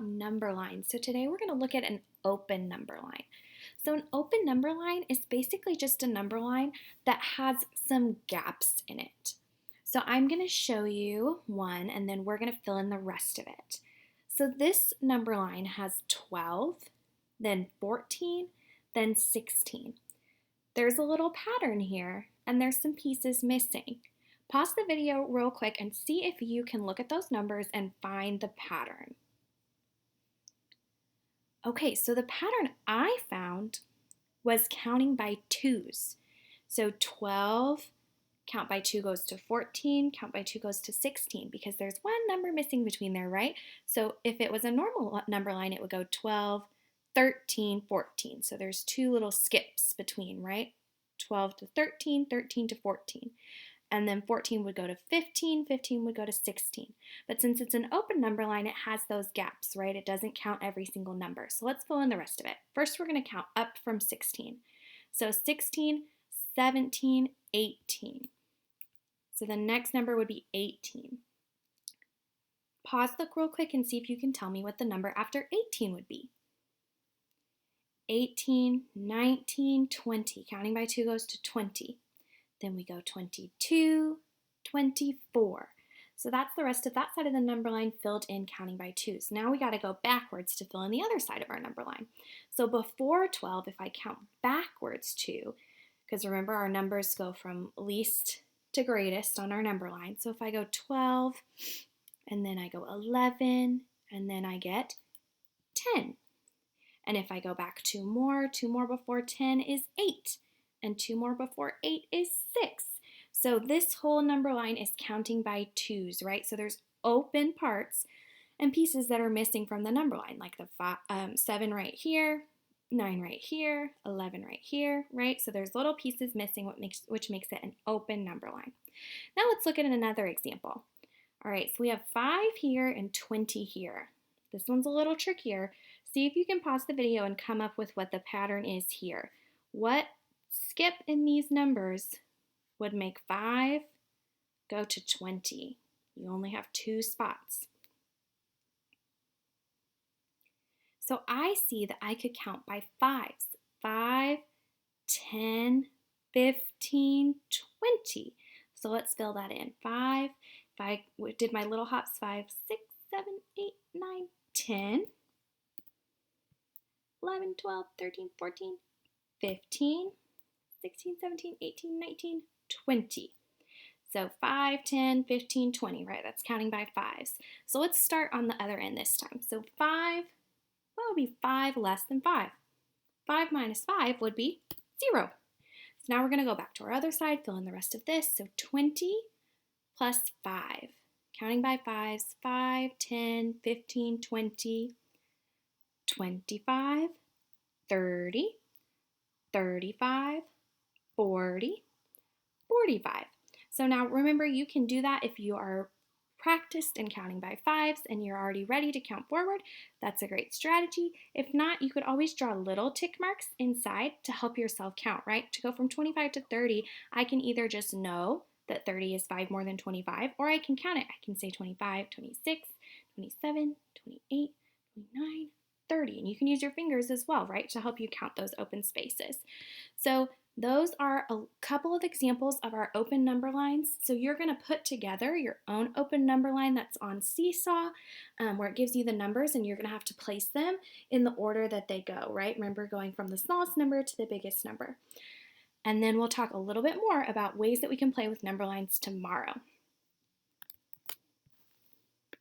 Number line. So today we're going to look at an open number line. So an open number line is basically just a number line that has some gaps in it. So I'm going to show you one and then we're going to fill in the rest of it. So this number line has 12, then 14, then 16. There's a little pattern here and there's some pieces missing. Pause the video real quick and see if you can look at those numbers and find the pattern. Okay, so the pattern I found was counting by twos. So 12, count by 2 goes to 14, count by 2 goes to 16 because there's one number missing between there, right? So if it was a normal number line, it would go 12, 13, 14. So there's two little skips between, right? 12 to 13, 13 to 14. And then 14 would go to 15, 15 would go to 16. But since it's an open number line, it has those gaps, right? It doesn't count every single number. So let's fill in the rest of it. First, we're going to count up from 16. So 16, 17, 18. So the next number would be 18. Pause, look real quick, and see if you can tell me what the number after 18 would be. 18, 19, 20. Counting by 2 goes to 20. Then we go 22, 24. So that's the rest of that side of the number line filled in counting by twos. Now we got to go backwards to fill in the other side of our number line. So before 12, if I count backwards 2, because remember our numbers go from least to greatest on our number line. So if I go 12, and then I go 11, and then I get 10. And if I go back 2 more before 10 is 8. And 2 more before 8 is 6. So this whole number line is counting by twos, right? So there's open parts and pieces that are missing from the number line, like the 7 right here, 9 right here, 11 right here, right? So there's little pieces missing, which makes it an open number line. Now let's look at another example. All right, so we have 5 here and 20 here. This one's a little trickier. See if you can pause the video and come up with what the pattern is here. What skip in these numbers would make 5 go to 20. You only have 2 spots. So I see that I could count by 5s. 5, 10, 15, 20. So let's fill that in. 5, if I did my little hops, 5, 6, 7, 8, 9, 10, 11, 12, 13, 14, 15, 16, 17, 18, 19, 20. So 5, 10, 15, 20, right? That's counting by 5s. So let's start on the other end this time. So 5, what would be 5 less than 5? 5 minus 5 would be 0. So now we're going to go back to our other side, fill in the rest of this. So 20 plus 5. Counting by 5s, 5, 10, 15, 20, 25, 30, 35, 40, 45. So now remember, you can do that if you are practiced in counting by 5s and you're already ready to count forward. That's a great strategy. If not, you could always draw little tick marks inside to help yourself count, right? To go from 25 to 30, I can either just know that 30 is 5 more than 25, or I can count it. I can say 25, 26, 27, 28, 29, 30. And you can use your fingers as well, right, to help you count those open spaces. So those are a couple of examples of our open number lines. So you're going to put together your own open number line that's on Seesaw, where it gives you the numbers, and you're going to have to place them in the order that they go, right? Remember, going from the smallest number to the biggest number. And then we'll talk a little bit more about ways that we can play with number lines tomorrow.